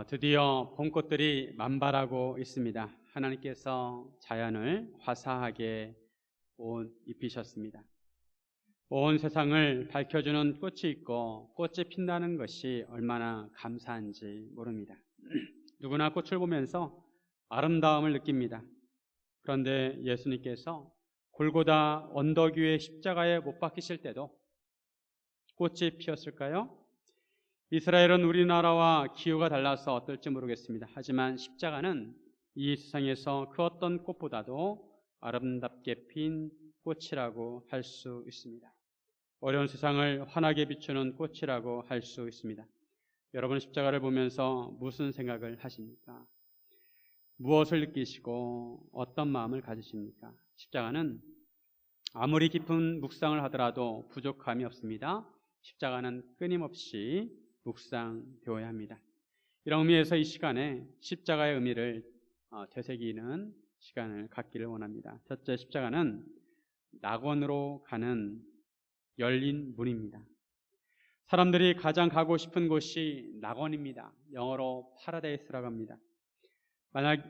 드디어 봄꽃들이 만발하고 있습니다. 하나님께서 자연을 화사하게 옷 입히셨습니다. 온 세상을 밝혀주는 꽃이 있고 꽃이 핀다는 것이 얼마나 감사한지 모릅니다. 누구나 꽃을 보면서 아름다움을 느낍니다. 그런데 예수님께서 골고다 언덕 위에 십자가에 못 박히실 때도 꽃이 피었을까요? 이스라엘은 우리나라와 기후가 달라서 어떨지 모르겠습니다. 하지만 십자가는 이 세상에서 그 어떤 꽃보다도 아름답게 핀 꽃이라고 할 수 있습니다. 어려운 세상을 환하게 비추는 꽃이라고 할 수 있습니다. 여러분 십자가를 보면서 무슨 생각을 하십니까? 무엇을 느끼시고 어떤 마음을 가지십니까? 십자가는 아무리 깊은 묵상을 하더라도 부족함이 없습니다. 십자가는 끊임없이 묵상되어야 합니다. 이런 의미에서 이 시간에 십자가의 의미를 되새기는 시간을 갖기를 원합니다. 첫째, 십자가는 낙원으로 가는 열린 문입니다. 사람들이 가장 가고 싶은 곳이 낙원입니다. 영어로 파라다이스라고 합니다.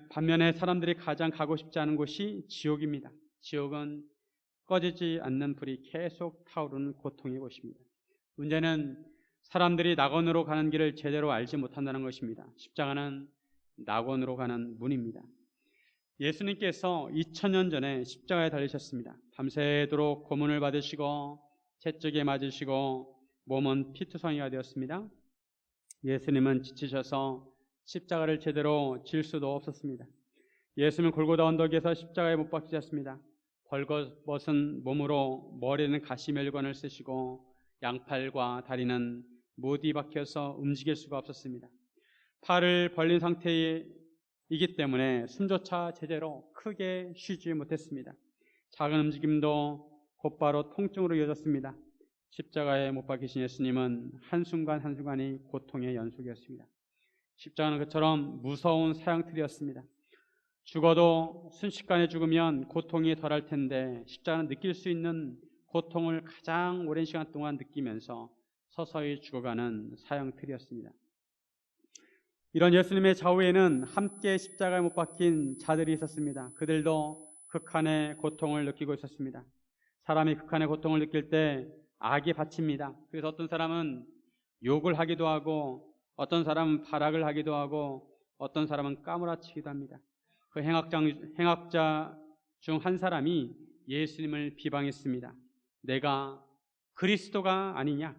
반면에 사람들이 가장 가고 싶지 않은 곳이 지옥입니다. 지옥은 꺼지지 않는 불이 계속 타오르는 고통의 곳입니다. 문제는 사람들이 낙원으로 가는 길을 제대로 알지 못한다는 것입니다. 십자가는 낙원으로 가는 문입니다. 예수님께서 2000년 전에 십자가에 달리셨습니다. 밤새도록 고문을 받으시고 채찍에 맞으시고 몸은 피투성이가 되었습니다. 예수님은 지치셔서 십자가를 제대로 질 수도 없었습니다. 예수님은 골고다 언덕에서 십자가에 못 박히셨습니다. 벌거벗은 몸으로 머리에는 가시멜관을 쓰시고 양팔과 다리는 못이 박혀서 움직일 수가 없었습니다. 팔을 벌린 상태이기 때문에 숨조차 제대로 크게 쉬지 못했습니다. 작은 움직임도 곧바로 통증으로 이어졌습니다. 십자가에 못 박히신 예수님은 한순간 한순간이 고통의 연속이었습니다. 십자가는 그처럼 무서운 사형틀이었습니다. 죽어도 순식간에 죽으면 고통이 덜할 텐데 십자가는 느낄 수 있는 고통을 가장 오랜 시간 동안 느끼면서 서서히 죽어가는 사형틀이었습니다. 이런 예수님의 좌우에는 함께 십자가에 못 박힌 자들이 있었습니다. 그들도 극한의 고통을 느끼고 있었습니다. 사람이 극한의 고통을 느낄 때 악이 받칩니다. 그래서 어떤 사람은 욕을 하기도 하고 어떤 사람은 발악을 하기도 하고 어떤 사람은 까무라치기도 합니다. 그 행악자 중 한 사람이 예수님을 비방했습니다. 내가 그리스도가 아니냐?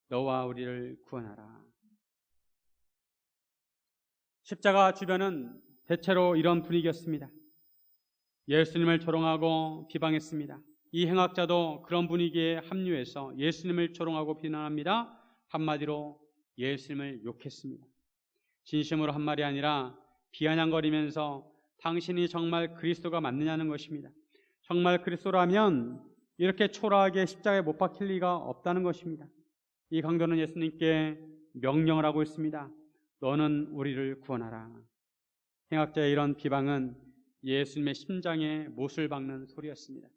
너와 우리를 구원하라. 십자가 주변은 대체로 이런 분위기였습니다. 예수님을 조롱하고 비방했습니다. 이 행악자도 그런 분위기에 합류해서 예수님을 조롱하고 비난합니다. 한마디로 예수님을 욕했습니다. 진심으로 한 말이 아니라 비아냥거리면서 당신이 정말 그리스도가 맞느냐는 것입니다. 정말 그리스도라면 이렇게 초라하게 십자가에 못 박힐 리가 없다는 것입니다. 이 강도는 예수님께 명령을 하고 있습니다. 너는 우리를 구원하라. 행악자의 이런 비방은 예수님의 심장에 못을 박는 소리였습니다.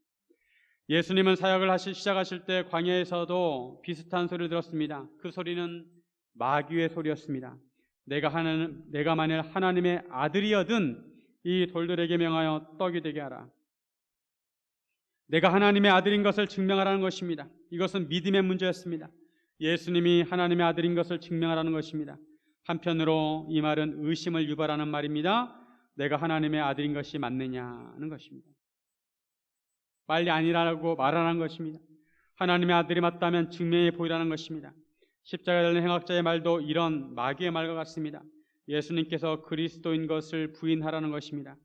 예수님은 사역을 시작하실 때 광야에서도 비슷한 소리를 들었습니다. 그 소리는 마귀의 소리였습니다. 내가 만일 하나님의 아들이여든 이 돌들에게 명하여 떡이 되게 하라. 내가 하나님의 아들인 것을 증명하라는 것입니다. 이것은 믿음의 문제였습니다. 예수님이 하나님의 아들인 것을 증명하라는 것입니다. 한편으로 이 말은 의심을 유발하는 말입니다. 내가 하나님의 아들인 것이 맞느냐는 것입니다. 빨리 아니라고 말하라는 것입니다. 하나님의 아들이 맞다면 증명해 보이라는 것입니다. 십자가에 달린 행악자의 말도 이런 마귀의 말과 같습니다. 예수님께서 그리스도인 것을 부인하라는 것입니다.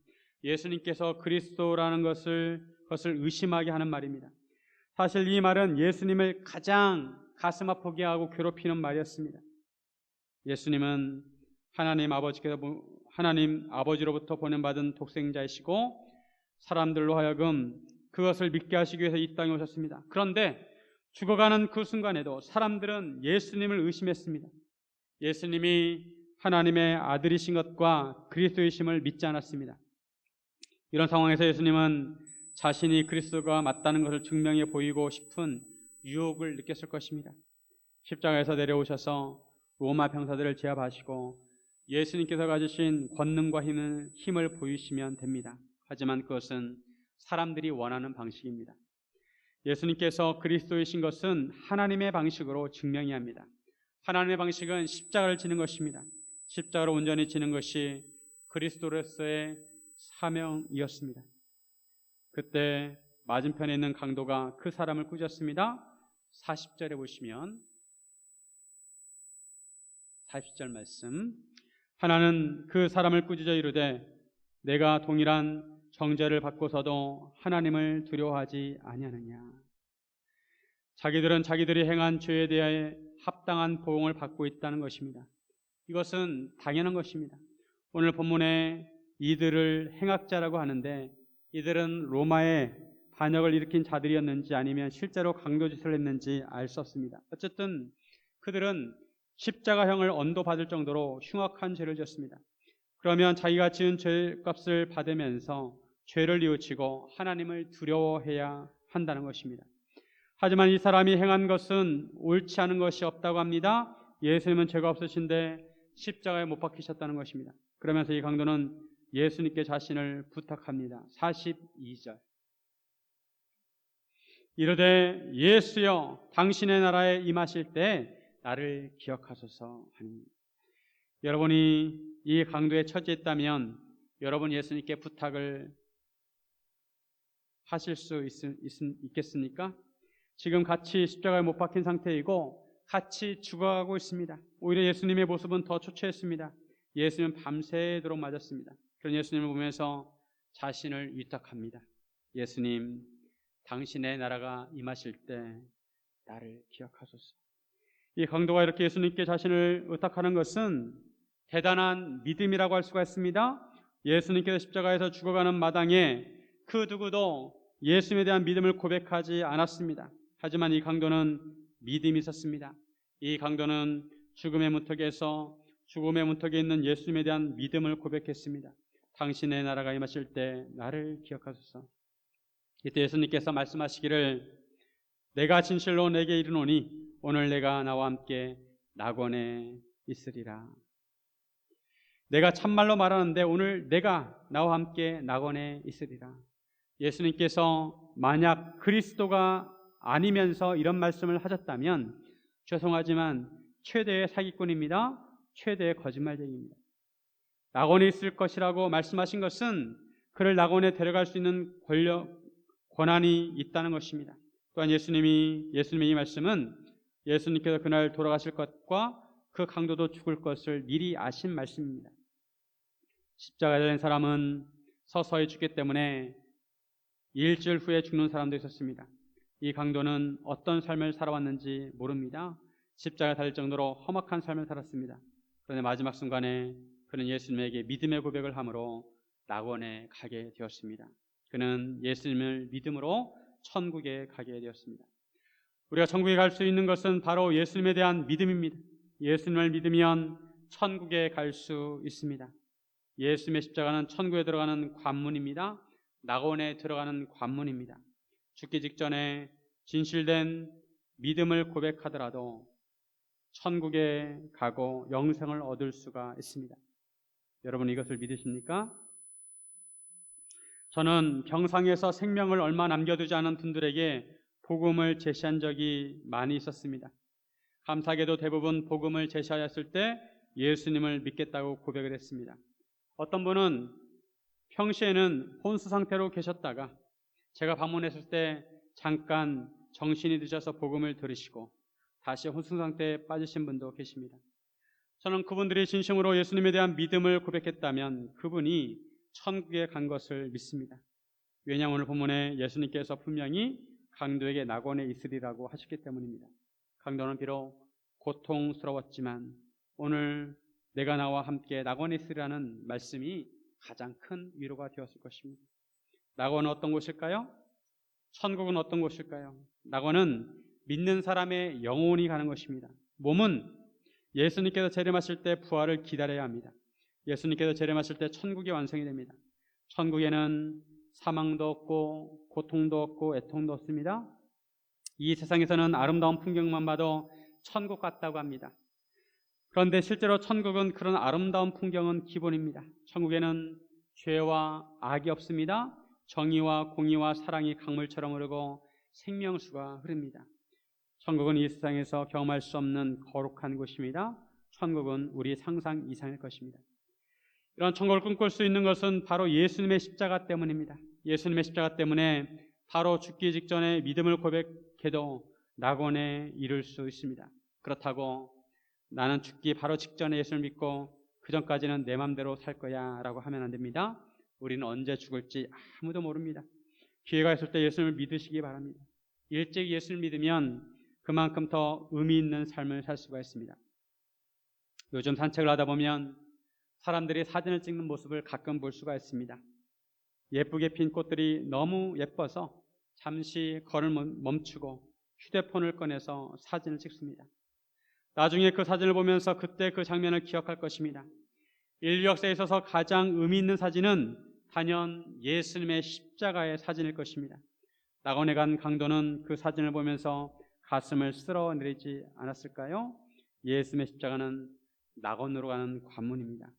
예수님께서 그리스도라는 것을 의심하게 하는 말입니다. 사실 이 말은 예수님을 가장 가슴 아프게 하고 괴롭히는 말이었습니다. 예수님은 하나님 아버지로부터 보낸받은 독생자이시고 사람들로 하여금 그것을 믿게 하시기 위해서 이 땅에 오셨습니다. 그런데 죽어가는 그 순간에도 사람들은 예수님을 의심했습니다. 예수님이 하나님의 아들이신 것과 그리스도이심을 믿지 않았습니다. 이런 상황에서 예수님은 자신이 그리스도가 맞다는 것을 증명해 보이고 싶은 유혹을 느꼈을 것입니다. 십자가에서 내려오셔서 로마 병사들을 제압하시고 예수님께서 가지신 권능과 힘을 보이시면 됩니다. 하지만 그것은 사람들이 원하는 방식입니다. 예수님께서 그리스도이신 것은 하나님의 방식으로 증명해야 합니다. 하나님의 방식은 십자가를 지는 것입니다. 십자가로 온전히 지는 것이 그리스도로서의 사명이었습니다. 그때 맞은편에 있는 강도가 그 사람을 꾸짖습니다. 40절에 보시면 40절 말씀, 하나는 그 사람을 꾸짖어 이르되 내가 동일한 정죄를 받고서도 하나님을 두려워하지 아니하느냐. 자기들은 자기들이 행한 죄에 대해 합당한 보응을 받고 있다는 것입니다. 이것은 당연한 것입니다. 오늘 본문에 이들을 행악자라고 하는데 이들은 로마의 반역을 일으킨 자들이었는지 아니면 실제로 강도짓을 했는지 알 수 없습니다. 어쨌든 그들은 십자가형을 언도받을 정도로 흉악한 죄를 지었습니다. 그러면 자기가 지은 죄값을 받으면서 죄를 뉘우치고 하나님을 두려워해야 한다는 것입니다. 하지만 이 사람이 행한 것은 옳지 않은 것이 없다고 합니다. 예수님은 죄가 없으신데 십자가에 못 박히셨다는 것입니다. 그러면서 이 강도는 예수님께 자신을 부탁합니다. 42절, 이르되 예수여 당신의 나라에 임하실 때 나를 기억하소서 하니. 여러분이 이 강도에 처지했다면 여러분 예수님께 부탁을 하실 수 있겠습니까? 지금 같이 십자가에 못 박힌 상태이고 같이 죽어가고 있습니다. 오히려 예수님의 모습은 더 초췌했습니다. 예수님은 밤새도록 맞았습니다. 그런 예수님을 보면서 자신을 위탁합니다. 예수님, 당신의 나라가 임하실 때 나를 기억하소서. 이 강도가 이렇게 예수님께 자신을 의탁하는 것은 대단한 믿음이라고 할 수가 있습니다. 예수님께서 십자가에서 죽어가는 마당에 그 누구도 예수님에 대한 믿음을 고백하지 않았습니다. 하지만 이 강도는 믿음이 있었습니다. 이 강도는 죽음의 문턱에 있는 예수님에 대한 믿음을 고백했습니다. 당신의 나라가 임하실 때 나를 기억하소서. 이때 예수님께서 말씀하시기를 내가 진실로 내게 이르노니 오늘 내가 나와 함께 낙원에 있으리라. 내가 참말로 말하는데 오늘 내가 나와 함께 낙원에 있으리라. 예수님께서 만약 그리스도가 아니면서 이런 말씀을 하셨다면 죄송하지만 최대의 사기꾼입니다. 최대의 거짓말쟁이입니다. 낙원에 있을 것이라고 말씀하신 것은 그를 낙원에 데려갈 수 있는 권한이 있다는 것입니다. 또한 예수님의 이 말씀은 예수님께서 그날 돌아가실 것과 그 강도도 죽을 것을 미리 아신 말씀입니다. 십자가에 달린 사람은 서서히 죽기 때문에 일주일 후에 죽는 사람도 있었습니다. 이 강도는 어떤 삶을 살아왔는지 모릅니다. 십자가에 달릴 정도로 험악한 삶을 살았습니다. 그런데 마지막 순간에 그는 예수님에게 믿음의 고백을 함으로 낙원에 가게 되었습니다. 그는 예수님을 믿음으로 천국에 가게 되었습니다. 우리가 천국에 갈 수 있는 것은 바로 예수님에 대한 믿음입니다. 예수님을 믿으면 천국에 갈 수 있습니다. 예수님의 십자가는 천국에 들어가는 관문입니다. 낙원에 들어가는 관문입니다. 죽기 직전에 진실된 믿음을 고백하더라도 천국에 가고 영생을 얻을 수가 있습니다. 여러분 이것을 믿으십니까? 저는 병상에서 생명을 얼마 남겨두지 않은 분들에게 복음을 제시한 적이 많이 있었습니다. 감사하게도 대부분 복음을 제시하였을 때 예수님을 믿겠다고 고백을 했습니다. 어떤 분은 평시에는 혼수 상태로 계셨다가 제가 방문했을 때 잠깐 정신이 드셔서 복음을 들으시고 다시 혼수 상태에 빠지신 분도 계십니다. 저는 그분들이 진심으로 예수님에 대한 믿음을 고백했다면 그분이 천국에 간 것을 믿습니다. 왜냐하면 오늘 본문에 예수님께서 분명히 강도에게 낙원에 있으리라고 하셨기 때문입니다. 강도는 비록 고통스러웠지만 오늘 내가 나와 함께 낙원에 있으리라는 말씀이 가장 큰 위로가 되었을 것입니다. 낙원은 어떤 곳일까요? 천국은 어떤 곳일까요? 낙원은 믿는 사람의 영혼이 가는 것입니다. 몸은 예수님께서 재림하실 때 부활을 기다려야 합니다. 예수님께서 재림하실 때 천국이 완성이 됩니다. 천국에는 사망도 없고 고통도 없고 애통도 없습니다. 이 세상에서는 아름다운 풍경만 봐도 천국 같다고 합니다. 그런데 실제로 천국은 그런 아름다운 풍경은 기본입니다. 천국에는 죄와 악이 없습니다. 정의와 공의와 사랑이 강물처럼 흐르고 생명수가 흐릅니다. 천국은 이 세상에서 경험할 수 없는 거룩한 곳입니다. 천국은 우리 상상 이상일 것입니다. 이런 천국을 꿈꿀 수 있는 것은 바로 예수님의 십자가 때문입니다. 예수님의 십자가 때문에 바로 죽기 직전에 믿음을 고백해도 낙원에 이를 수 있습니다. 그렇다고 나는 죽기 바로 직전에 예수를 믿고 그 전까지는 내 맘대로 살 거야 라고 하면 안 됩니다. 우리는 언제 죽을지 아무도 모릅니다. 기회가 있을 때 예수님을 믿으시기 바랍니다. 일찍 예수를 믿으면 그만큼 더 의미 있는 삶을 살 수가 있습니다. 요즘 산책을 하다 보면 사람들이 사진을 찍는 모습을 가끔 볼 수가 있습니다. 예쁘게 핀 꽃들이 너무 예뻐서 잠시 걸을 멈추고 휴대폰을 꺼내서 사진을 찍습니다. 나중에 그 사진을 보면서 그때 그 장면을 기억할 것입니다. 인류 역사에 있어서 가장 의미 있는 사진은 단연 예수님의 십자가의 사진일 것입니다. 낙원에 간 강도는 그 사진을 보면서 가슴을 쓸어내리지 않았을까요? 예수님의 십자가는 낙원으로 가는 관문입니다.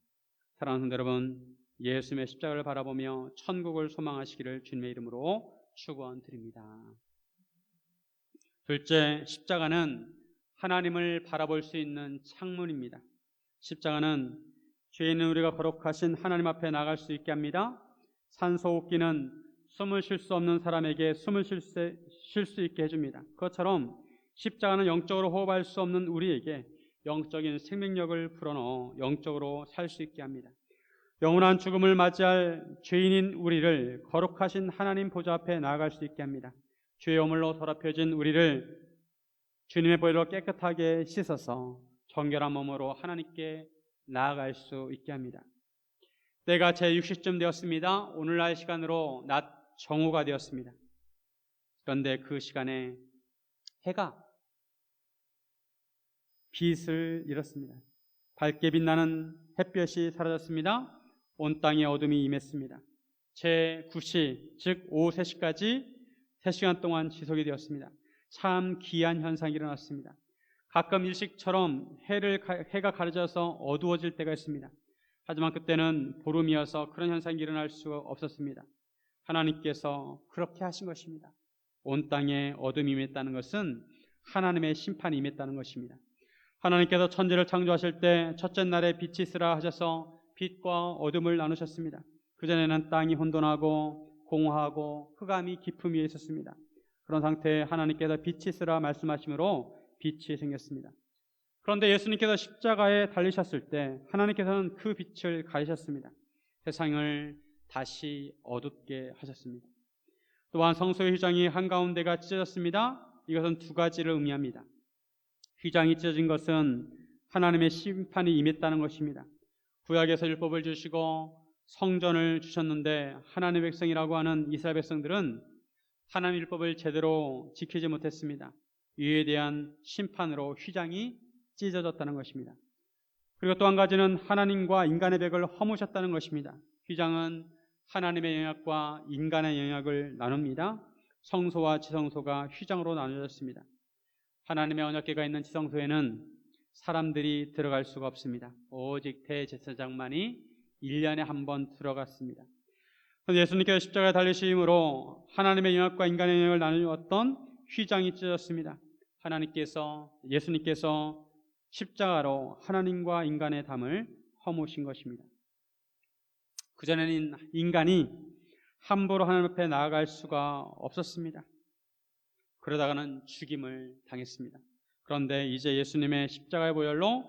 사랑하는 성도 여러분, 예수님의 십자가를 바라보며 천국을 소망하시기를 주님의 이름으로 축원드립니다. 둘째, 십자가는 하나님을 바라볼 수 있는 창문입니다. 십자가는 죄 있는 우리가 거룩하신 하나님 앞에 나갈 수 있게 합니다. 산소호흡기는 숨을 쉴 수 없는 사람에게 숨을 쉴 수 있게 해줍니다. 그것처럼 십자가는 영적으로 호흡할 수 없는 우리에게 영적인 생명력을 불어넣어 영적으로 살 수 있게 합니다. 영원한 죽음을 맞이할 죄인인 우리를 거룩하신 하나님 보좌 앞에 나아갈 수 있게 합니다. 죄의 허물로 더럽혀진 우리를 주님의 보혈로 깨끗하게 씻어서 정결한 몸으로 하나님께 나아갈 수 있게 합니다. 때가 제6시쯤 되었습니다. 오늘날 시간으로 낮 정오가 되었습니다. 그런데 그 시간에 해가 빛을 잃었습니다. 밝게 빛나는 햇볕이 사라졌습니다. 온 땅에 어둠이 임했습니다. 제9시, 즉 오후 3시까지 3시간 동안 지속이 되었습니다. 참 기이한 현상이 일어났습니다. 가끔 일식처럼 해가 가려져서 어두워질 때가 있습니다. 하지만 그때는 보름이어서 그런 현상이 일어날 수 없었습니다. 하나님께서 그렇게 하신 것입니다. 온 땅에 어둠이 임했다는 것은 하나님의 심판이 임했다는 것입니다. 하나님께서 천지를 창조하실 때 첫째 날에 빛이 있으라 하셔서 빛과 어둠을 나누셨습니다. 그전에는 땅이 혼돈하고 공허하고 흑암이 깊음 위에 있었습니다. 그런 상태에 하나님께서 빛이 있으라 말씀하심으로 빛이 생겼습니다. 그런데 예수님께서 십자가에 달리셨을 때 하나님께서는 그 빛을 가리셨습니다. 세상을 다시 어둡게 하셨습니다. 또한 성소의 휘장이 한가운데가 찢어졌습니다. 이것은 두 가지를 의미합니다. 휘장이 찢어진 것은 하나님의 심판이 임했다는 것입니다. 구약에서 율법을 주시고 성전을 주셨는데 하나님의 백성이라고 하는 이스라엘 백성들은 하나님의 율법을 제대로 지키지 못했습니다. 이에 대한 심판으로 휘장이 찢어졌다는 것입니다. 그리고 또 한 가지는 하나님과 인간의 벽을 허무셨다는 것입니다. 휘장은 하나님의 영역과 인간의 영역을 나눕니다. 성소와 지성소가 휘장으로 나눠졌습니다. 하나님의 언약궤가 있는 지성소에는 사람들이 들어갈 수가 없습니다. 오직 대제사장만이 1년에 한 번 들어갔습니다. 예수님께서 십자가에 달리심으로 하나님의 영역과 인간의 영역을 나누었던 휘장이 찢어졌습니다. 예수님께서 십자가로 하나님과 인간의 담을 허무신 것입니다. 그전에는 인간이 함부로 하나님 앞에 나아갈 수가 없었습니다. 그러다가는 죽임을 당했습니다. 그런데 이제 예수님의 십자가의 보혈로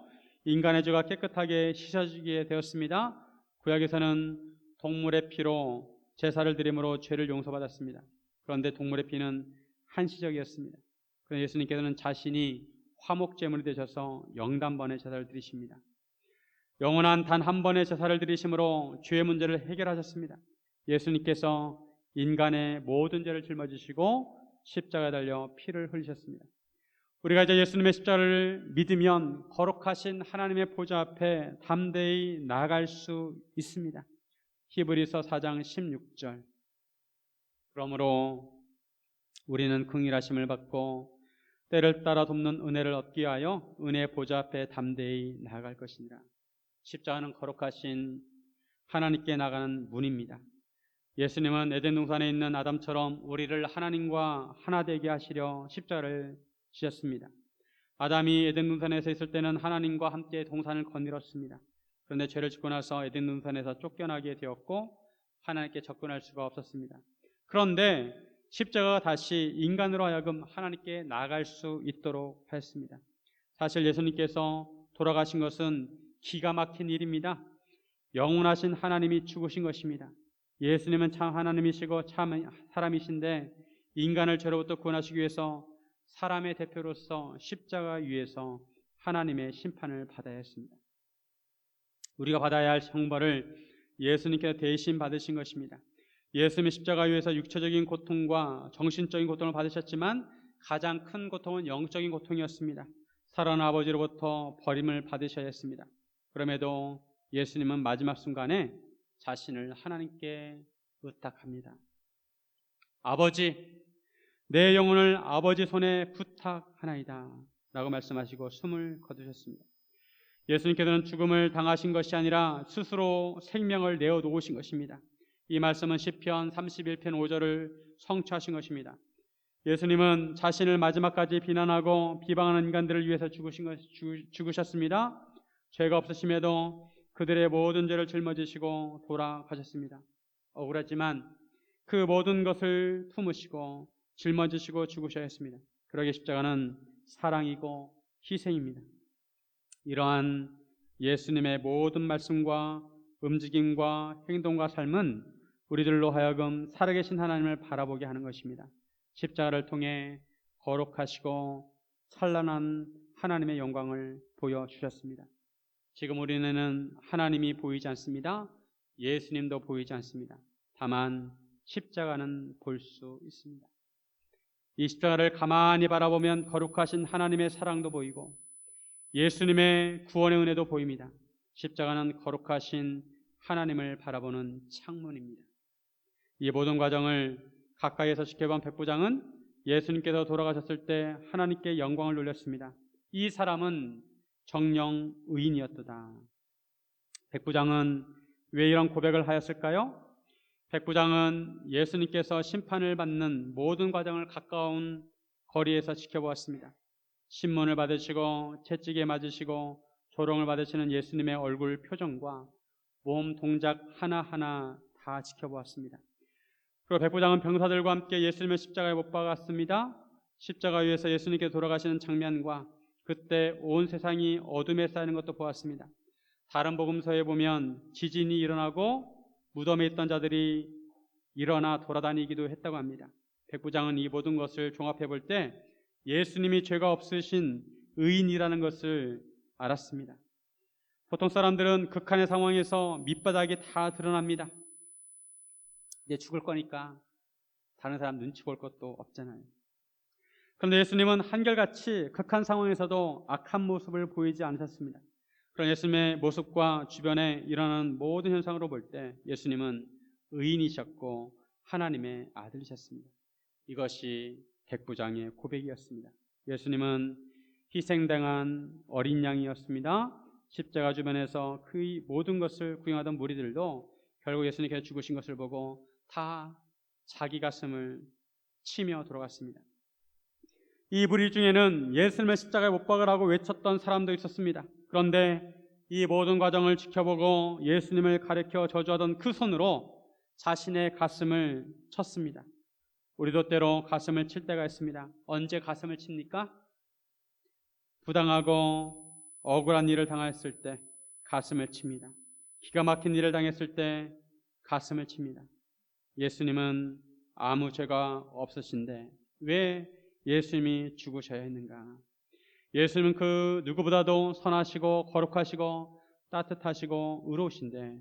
인간의 죄가 깨끗하게 씻어지게 되었습니다. 구약에서는 동물의 피로 제사를 드림으로 죄를 용서받았습니다. 그런데 동물의 피는 한시적이었습니다. 그래서 예수님께서는 자신이 화목제물이 되셔서 영단번의 제사를 드리십니다. 영원한 단 한 번의 제사를 드리심으로 죄의 문제를 해결하셨습니다. 예수님께서 인간의 모든 죄를 짊어지시고 십자가에 달려 피를 흘리셨습니다. 우리가 이제 예수님의 십자가를 믿으면 거룩하신 하나님의 보좌 앞에 담대히 나아갈 수 있습니다. 히브리서 4장 16절. 그러므로 우리는 긍휼하심을 받고 때를 따라 돕는 은혜를 얻기 위하여 은혜의 보좌 앞에 담대히 나아갈 것이니라. 십자가는 거룩하신 하나님께 나가는 문입니다. 예수님은 에덴 동산에 있는 아담처럼 우리를 하나님과 하나 되게 하시려 십자가를 지셨습니다. 아담이 에덴 동산에서 있을 때는 하나님과 함께 동산을 거닐었습니다. 그런데 죄를 짓고 나서 에덴 동산에서 쫓겨나게 되었고 하나님께 접근할 수가 없었습니다. 그런데 십자가가 다시 인간으로 하여금 하나님께 나아갈 수 있도록 하였습니다. 사실 예수님께서 돌아가신 것은 기가 막힌 일입니다. 영원하신 하나님이 죽으신 것입니다. 예수님은 참 하나님이시고 참 사람이신데 인간을 죄로부터 구원하시기 위해서 사람의 대표로서 십자가 위에서 하나님의 심판을 받아야 했습니다. 우리가 받아야 할 형벌을 예수님께서 대신 받으신 것입니다. 예수님이 십자가 위에서 육체적인 고통과 정신적인 고통을 받으셨지만 가장 큰 고통은 영적인 고통이었습니다. 사랑하는 아버지로부터 버림을 받으셔야 했습니다. 그럼에도 예수님은 마지막 순간에 자신을 하나님께 의탁합니다. 아버지, 내 영혼을 아버지 손에 부탁하나이다 라고 말씀하시고 숨을 거두셨습니다. 예수님께서는 죽음을 당하신 것이 아니라 스스로 생명을 내어놓으신 것입니다. 이 말씀은 시편 31편 5절을 성취하신 것입니다. 예수님은 자신을 마지막까지 비난하고 비방하는 인간들을 위해서 죽으셨습니다. 죄가 없으심에도 그들의 모든 죄를 짊어지시고 돌아가셨습니다. 억울하지만 그 모든 것을 품으시고 짊어지시고 죽으셔야 했습니다. 그러기에 십자가는 사랑이고 희생입니다. 이러한 예수님의 모든 말씀과 움직임과 행동과 삶은 우리들로 하여금 살아계신 하나님을 바라보게 하는 것입니다. 십자가를 통해 거룩하시고 찬란한 하나님의 영광을 보여주셨습니다. 지금 우리는 하나님이 보이지 않습니다. 예수님도 보이지 않습니다. 다만 십자가는 볼 수 있습니다. 이 십자가를 가만히 바라보면 거룩하신 하나님의 사랑도 보이고 예수님의 구원의 은혜도 보입니다. 십자가는 거룩하신 하나님을 바라보는 창문입니다. 이 모든 과정을 가까이에서 지켜본 백부장은 예수님께서 돌아가셨을 때 하나님께 영광을 돌렸습니다. 이 사람은 정령 의인이었도다. 백부장은 왜 이런 고백을 하였을까요? 백부장은 예수님께서 심판을 받는 모든 과정을 가까운 거리에서 지켜보았습니다. 신문을 받으시고 채찍에 맞으시고 조롱을 받으시는 예수님의 얼굴 표정과 몸 동작 하나하나 다 지켜보았습니다. 그리고 백부장은 병사들과 함께 예수님의 십자가에 못 박았습니다. 십자가 위에서 예수님께 돌아가시는 장면과 그때 온 세상이 어둠에 쌓이는 것도 보았습니다. 다른 복음서에 보면 지진이 일어나고 무덤에 있던 자들이 일어나 돌아다니기도 했다고 합니다. 백부장은 이 모든 것을 종합해 볼 때 예수님이 죄가 없으신 의인이라는 것을 알았습니다. 보통 사람들은 극한의 상황에서 밑바닥이 다 드러납니다. 이제 죽을 거니까 다른 사람 눈치 볼 것도 없잖아요. 그런데 예수님은 한결같이 극한 상황에서도 악한 모습을 보이지 않으셨습니다. 그런 예수님의 모습과 주변에 일어나는 모든 현상으로 볼 때 예수님은 의인이셨고 하나님의 아들이셨습니다. 이것이 백부장의 고백이었습니다. 예수님은 희생당한 어린 양이었습니다. 십자가 주변에서 그 모든 것을 구경하던 무리들도 결국 예수님께서 죽으신 것을 보고 다 자기 가슴을 치며 돌아갔습니다. 이 무리 중에는 예수님의 십자가에 못 박으라고 외쳤던 사람도 있었습니다. 그런데 이 모든 과정을 지켜보고 예수님을 가리켜 저주하던 그 손으로 자신의 가슴을 쳤습니다. 우리도 때로 가슴을 칠 때가 있습니다. 언제 가슴을 칩니까? 부당하고 억울한 일을 당했을 때 가슴을 칩니다. 기가 막힌 일을 당했을 때 가슴을 칩니다. 예수님은 아무 죄가 없으신데 왜 예수님이 죽으셔야 했는가? 예수님은 그 누구보다도 선하시고 거룩하시고 따뜻하시고 의로우신데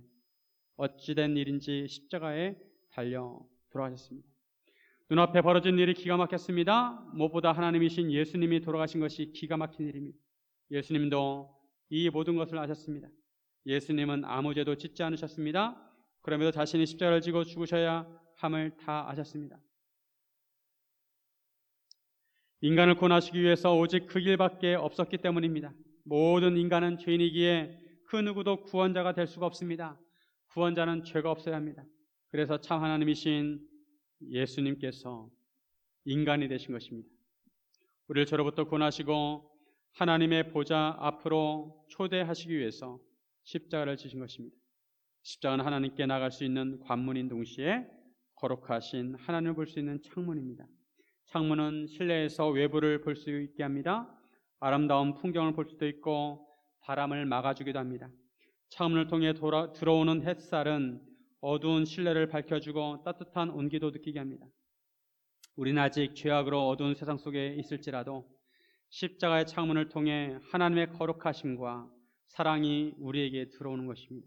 어찌된 일인지 십자가에 달려 돌아가셨습니다. 눈앞에 벌어진 일이 기가 막혔습니다. 무엇보다 하나님이신 예수님이 돌아가신 것이 기가 막힌 일입니다. 예수님도 이 모든 것을 아셨습니다. 예수님은 아무 죄도 짓지 않으셨습니다. 그럼에도 자신이 십자가를 지고 죽으셔야 함을 다 아셨습니다. 인간을 구원하시기 위해서 오직 그 길밖에 없었기 때문입니다. 모든 인간은 죄인이기에 그 누구도 구원자가 될 수가 없습니다. 구원자는 죄가 없어야 합니다. 그래서 참 하나님이신 예수님께서 인간이 되신 것입니다. 우리를 저로부터 구원하시고 하나님의 보좌 앞으로 초대하시기 위해서 십자가를 지신 것입니다. 십자가는 하나님께 나갈 수 있는 관문인 동시에 거룩하신 하나님을 볼 수 있는 창문입니다. 창문은 실내에서 외부를 볼 수 있게 합니다. 아름다운 풍경을 볼 수도 있고 바람을 막아주기도 합니다. 창문을 통해 들어오는 햇살은 어두운 실내를 밝혀주고 따뜻한 온기도 느끼게 합니다. 우리는 아직 죄악으로 어두운 세상 속에 있을지라도 십자가의 창문을 통해 하나님의 거룩하심과 사랑이 우리에게 들어오는 것입니다.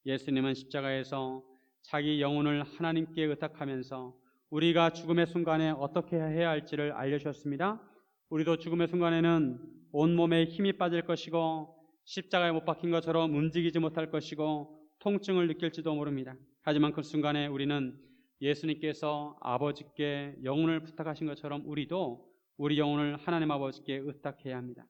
예수님은 십자가에서 자기 영혼을 하나님께 의탁하면서 우리가 죽음의 순간에 어떻게 해야 할지를 알려주셨습니다. 우리도 죽음의 순간에는 온몸에 힘이 빠질 것이고 십자가에 못 박힌 것처럼 움직이지 못할 것이고 통증을 느낄지도 모릅니다. 하지만 그 순간에 우리는 예수님께서 아버지께 영혼을 부탁하신 것처럼 우리도 우리 영혼을 하나님 아버지께 의탁해야 합니다.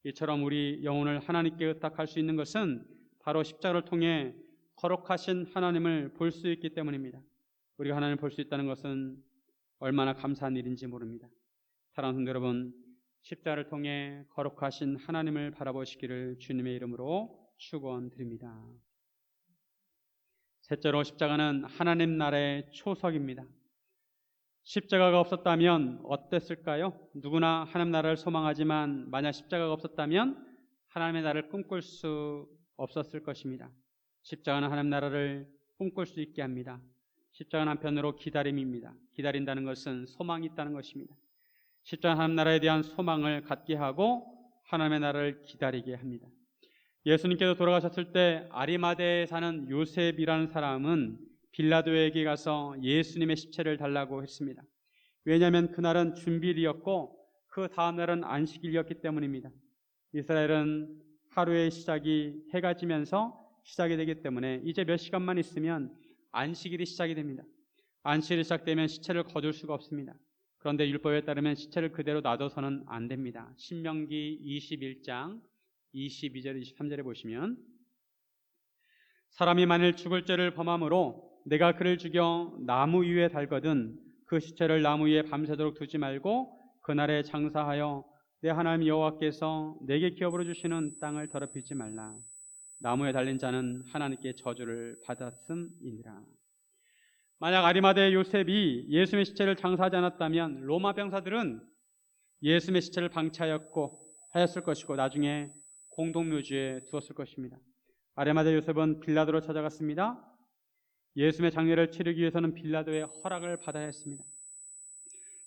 이처럼 우리 영혼을 하나님께 의탁할 수 있는 것은 바로 십자가를 통해 거룩하신 하나님을 볼 수 있기 때문입니다. 우리가 하나님을 볼 수 있다는 것은 얼마나 감사한 일인지 모릅니다. 사랑하는 성도 여러분, 십자가를 통해 거룩하신 하나님을 바라보시기를 주님의 이름으로 축원드립니다. 셋째로 십자가는 하나님 나라의 초석입니다. 십자가가 없었다면 어땠을까요? 누구나 하나님 나라를 소망하지만 만약 십자가가 없었다면 하나님의 나라를 꿈꿀 수 없었을 것입니다. 십자가는 하나님 나라를 꿈꿀 수 있게 합니다. 십자가는 한편으로 기다림입니다. 기다린다는 것은 소망이 있다는 것입니다. 십자가는 하나님 나라에 대한 소망을 갖게 하고 하나님의 나라를 기다리게 합니다. 예수님께서 돌아가셨을 때 아리마대에 사는 요셉이라는 사람은 빌라도에게 가서 예수님의 십체를 달라고 했습니다. 왜냐하면 그날은 준비일이었고 그 다음 날은 안식일이었기 때문입니다. 이스라엘은 하루의 시작이 해가 지면서 시작이 되기 때문에 이제 몇 시간만 있으면 안식일이 시작이 됩니다. 안식일이 시작되면 시체를 거둘 수가 없습니다. 그런데 율법에 따르면 시체를 그대로 놔둬서는 안 됩니다. 신명기 21장 22절 23절에 보시면 사람이 만일 죽을 죄를 범함으로 내가 그를 죽여 나무 위에 달거든 그 시체를 나무 위에 밤새도록 두지 말고 그날에 장사하여 내 하나님 여호와께서 내게 기업으로 주시는 땅을 더럽히지 말라. 나무에 달린 자는 하나님께 저주를 받았음이니라. 만약 아리마대 요셉이 예수님의 시체를 장사하지 않았다면 로마 병사들은 예수님의 시체를 방치하였고 하였을 것이고 나중에 공동묘지에 두었을 것입니다. 아리마대 요셉은 빌라도를 찾아갔습니다. 예수님의 장례를 치르기 위해서는 빌라도의 허락을 받아야 했습니다.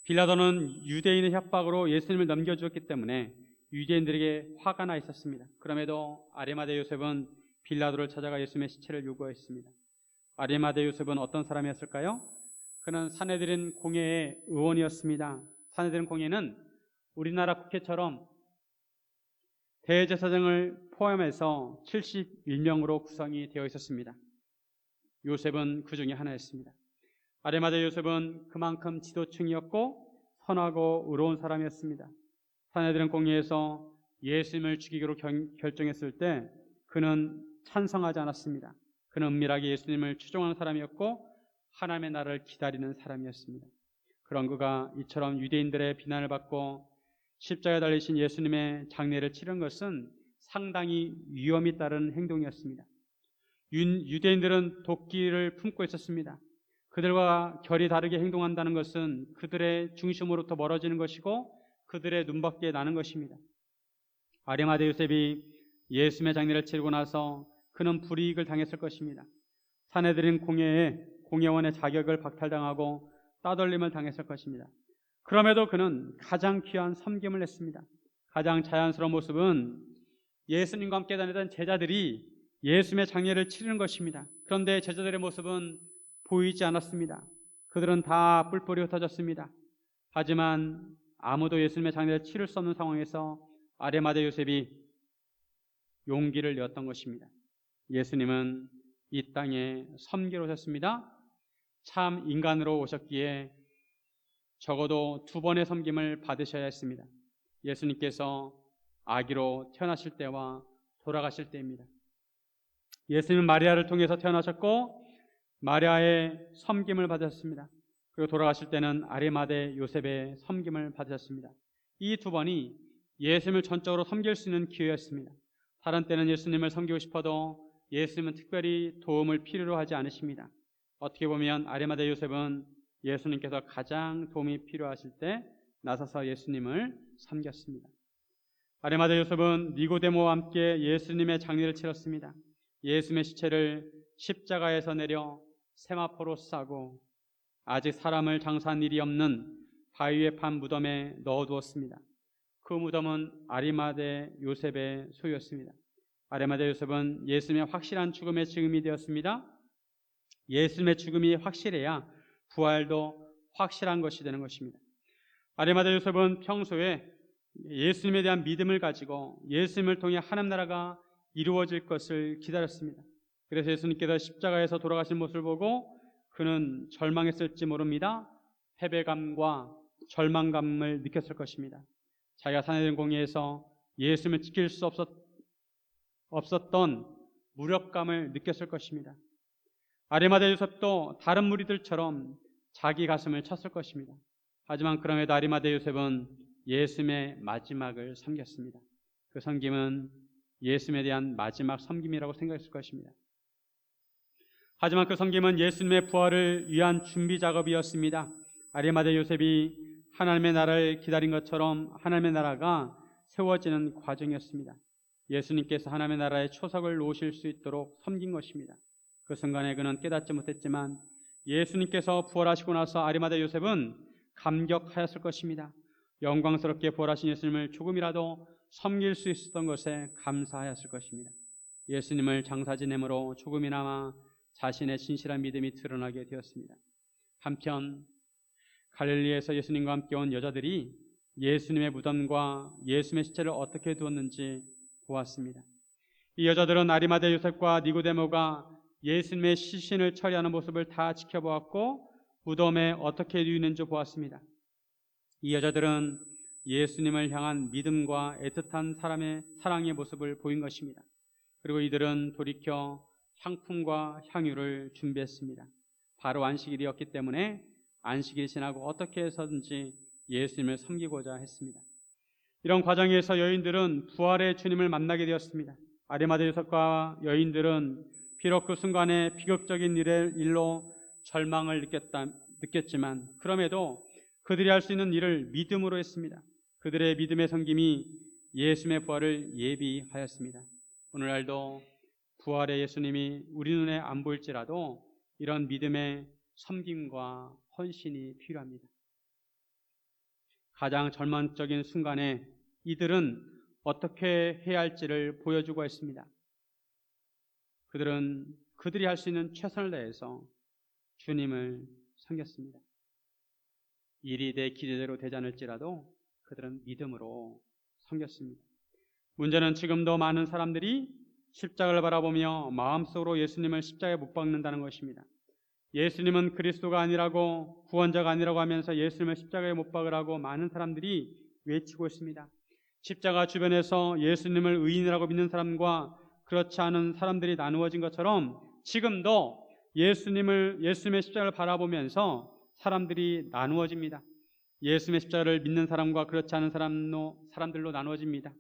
빌라도는 유대인의 협박으로 예수님을 넘겨주었기 때문에 유대인들에게 화가 나 있었습니다. 그럼에도 아리마대 요셉은 빌라도를 찾아가 예수님의 시체를 요구했습니다. 아리마대 요셉은 어떤 사람이었을까요? 그는 산헤드린 공회의 의원이었습니다. 산헤드린 공회는 우리나라 국회처럼 대제사장을 포함해서 71명으로 구성이 되어 있었습니다. 요셉은 그 중에 하나였습니다. 아리마대 요셉은 그만큼 지도층이었고 선하고 의로운 사람이었습니다. 산헤드린 공회에서 예수님을 죽이기로 결정했을 때 그는 찬성하지 않았습니다. 그는 은밀하게 예수님을 추종하는 사람이었고 하나님의 나라를 기다리는 사람이었습니다. 그런 그가 이처럼 유대인들의 비난을 받고 십자가에 달리신 예수님의 장례를 치른 것은 상당히 위험이 따른 행동이었습니다. 유대인들은 도끼를 품고 있었습니다. 그들과 결이 다르게 행동한다는 것은 그들의 중심으로부터 멀어지는 것이고 그들의 눈밖에 나는 것입니다. 아리마대 요셉이 예수님의 장례를 치르고 나서 그는 불이익을 당했을 것입니다. 산헤드린 공회원의 자격을 박탈당하고 따돌림을 당했을 것입니다. 그럼에도 그는 가장 귀한 섬김을 했습니다. 가장 자연스러운 모습은 예수님과 함께 다니던 제자들이 예수님의 장례를 치르는 것입니다. 그런데 제자들의 모습은 보이지 않았습니다. 그들은 다 뿔뿔이 흩어졌습니다. 하지만 아무도 예수님의 장례를 치를 수 없는 상황에서 아리마대 요셉이 용기를 내었던 것입니다. 예수님은 이 땅에 섬기러 오셨습니다. 참 인간으로 오셨기에 적어도 2번의 섬김을 받으셔야 했습니다. 예수님께서 아기로 태어나실 때와 돌아가실 때입니다. 예수님은 마리아를 통해서 태어나셨고 마리아의 섬김을 받으셨습니다. 그리고 돌아가실 때는 아리마대 요셉의 섬김을 받으셨습니다. 이 2번이 예수님을 전적으로 섬길 수 있는 기회였습니다. 다른 때는 예수님을 섬기고 싶어도 예수님은 특별히 도움을 필요로 하지 않으십니다. 어떻게 보면 아리마대 요셉은 예수님께서 가장 도움이 필요하실 때 나서서 예수님을 섬겼습니다. 아리마대 요셉은 니고데모와 함께 예수님의 장례를 치렀습니다. 예수님의 시체를 십자가에서 내려 세마포로 싸고 아직 사람을 장사한 일이 없는 바위에 판 무덤에 넣어두었습니다. 그 무덤은 아리마대 요셉의 소유였습니다. 아리마대 요셉은 예수님의 확실한 죽음의 증인이 되었습니다. 예수님의 죽음이 확실해야 부활도 확실한 것이 되는 것입니다. 아리마대 요셉은 평소에 예수님에 대한 믿음을 가지고 예수님을 통해 하나님 나라가 이루어질 것을 기다렸습니다. 그래서 예수님께서 십자가에서 돌아가신 모습을 보고 그는 절망했을지 모릅니다. 패배감과 절망감을 느꼈을 것입니다. 자기가 사내된 공의에서 예수님을 지킬 수 없었던 무력감을 느꼈을 것입니다. 아리마대 요셉도 다른 무리들처럼 자기 가슴을 쳤을 것입니다. 하지만 그럼에도 아리마대 요셉은 예수님의 마지막을 섬겼습니다. 그 섬김은 예수님에 대한 마지막 섬김이라고 생각했을 것입니다. 하지만 그 섬김은 예수님의 부활을 위한 준비 작업이었습니다. 아리마대 요셉이 하나님의 나라를 기다린 것처럼 하나님의 나라가 세워지는 과정이었습니다. 예수님께서 하나님의 나라의 초석을 놓으실 수 있도록 섬긴 것입니다. 그 순간에 그는 깨닫지 못했지만 예수님께서 부활하시고 나서 아리마대 요셉은 감격하였을 것입니다. 영광스럽게 부활하신 예수님을 조금이라도 섬길 수 있었던 것에 감사하였을 것입니다. 예수님을 장사 지냄으로 조금이나마 자신의 진실한 믿음이 드러나게 되었습니다. 한편 갈릴리에서 예수님과 함께 온 여자들이 예수님의 무덤과 예수님의 시체를 어떻게 두었는지 보았습니다. 이 여자들은 아리마대 요셉과 니고데모가 예수님의 시신을 처리하는 모습을 다 지켜보았고 무덤에 어떻게 누이는지 보았습니다. 이 여자들은 예수님을 향한 믿음과 애틋한 사랑의 모습을 보인 것입니다. 그리고 이들은 돌이켜 향품과 향유를 준비했습니다. 바로 안식일이었기 때문에 안식일이 지나고 어떻게 해서든지 예수님을 섬기고자 했습니다. 이런 과정에서 여인들은 부활의 주님을 만나게 되었습니다. 아리마대 요셉과 여인들은 비록 그 순간에 비극적인 일로 절망을 느꼈지만 그럼에도 그들이 할 수 있는 일을 믿음으로 했습니다. 그들의 믿음의 섬김이 예수님의 부활을 예비하였습니다. 오늘날도 부활의 예수님이 우리 눈에 안 보일지라도 이런 믿음의 섬김과 헌신이 필요합니다. 가장 절망적인 순간에 이들은 어떻게 해야 할지를 보여주고 있습니다. 그들은 그들이 할 수 있는 최선을 다해서 주님을 섬겼습니다. 일이 내 기대대로 되지 않을지라도 그들은 믿음으로 섬겼습니다. 문제는 지금도 많은 사람들이 십자가를 바라보며 마음속으로 예수님을 십자가에 못 박는다는 것입니다. 예수님은 그리스도가 아니라고 구원자가 아니라고 하면서 예수님을 십자가에 못 박으라고 많은 사람들이 외치고 있습니다. 십자가 주변에서 예수님을 의인이라고 믿는 사람과 그렇지 않은 사람들이 나누어진 것처럼 지금도 예수님의 십자가를 바라보면서 사람들이 나누어집니다. 예수님의 십자가를 믿는 사람과 그렇지 않은 사람들로 나누어집니다.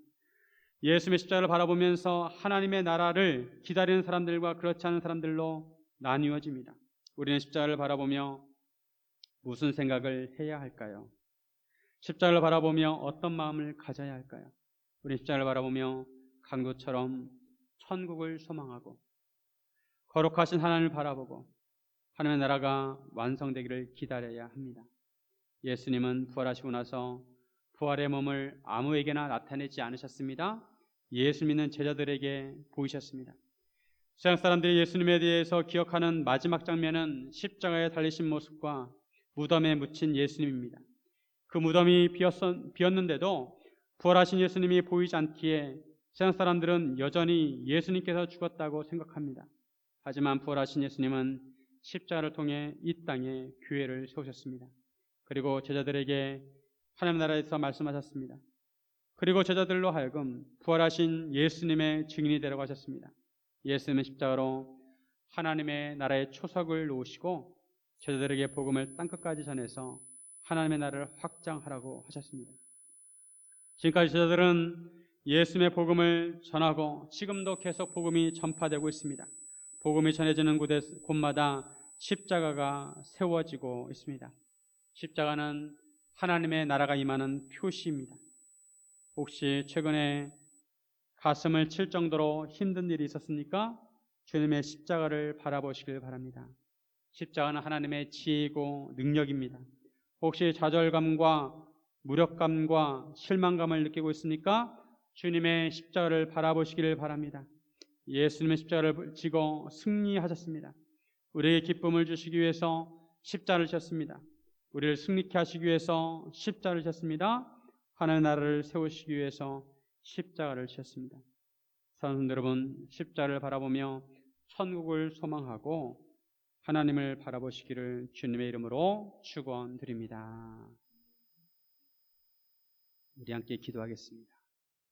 예수님의 십자가를 바라보면서 하나님의 나라를 기다리는 사람들과 그렇지 않은 사람들로 나뉘어집니다. 우리는 십자가를 바라보며 무슨 생각을 해야 할까요? 십자가를 바라보며 어떤 마음을 가져야 할까요? 우리는 십자가를 바라보며 강도처럼 천국을 소망하고 거룩하신 하나님을 바라보고 하나님의 나라가 완성되기를 기다려야 합니다. 예수님은 부활하시고 나서 부활의 몸을 아무에게나 나타내지 않으셨습니다. 예수 믿는 제자들에게 보이셨습니다. 세상 사람들이 예수님에 대해서 기억하는 마지막 장면은 십자가에 달리신 모습과 무덤에 묻힌 예수님입니다. 그 무덤이 비었는데도 부활하신 예수님이 보이지 않기에 세상 사람들은 여전히 예수님께서 죽었다고 생각합니다. 하지만 부활하신 예수님은 십자가를 통해 이 땅에 교회를 세우셨습니다. 그리고 제자들에게 하나님 나라에서 말씀하셨습니다. 그리고 제자들로 하여금 부활하신 예수님의 증인이 되라고 하셨습니다. 예수님은 십자가로 하나님의 나라의 초석을 놓으시고 제자들에게 복음을 땅끝까지 전해서 하나님의 나라를 확장하라고 하셨습니다. 지금까지 제자들은 예수님의 복음을 전하고 지금도 계속 복음이 전파되고 있습니다. 복음이 전해지는 곳마다 십자가가 세워지고 있습니다. 십자가는 하나님의 나라가 임하는 표시입니다. 혹시 최근에 가슴을 칠 정도로 힘든 일이 있었습니까? 주님의 십자가를 바라보시길 바랍니다. 십자가는 하나님의 지혜이고 능력입니다. 혹시 좌절감과 무력감과 실망감을 느끼고 있습니까? 주님의 십자가를 바라보시기를 바랍니다. 예수님의 십자가를 지고 승리하셨습니다. 우리에게 기쁨을 주시기 위해서 십자가를 지셨습니다. 우리를 승리케 하시기 위해서 십자가를 지셨습니다. 하나님의 나라를 세우시기 위해서 십자가를 지셨습니다. 사랑하는 여러분, 십자가를 바라보며 천국을 소망하고 하나님을 바라보시기를 주님의 이름으로 축원드립니다. 우리 함께 기도하겠습니다.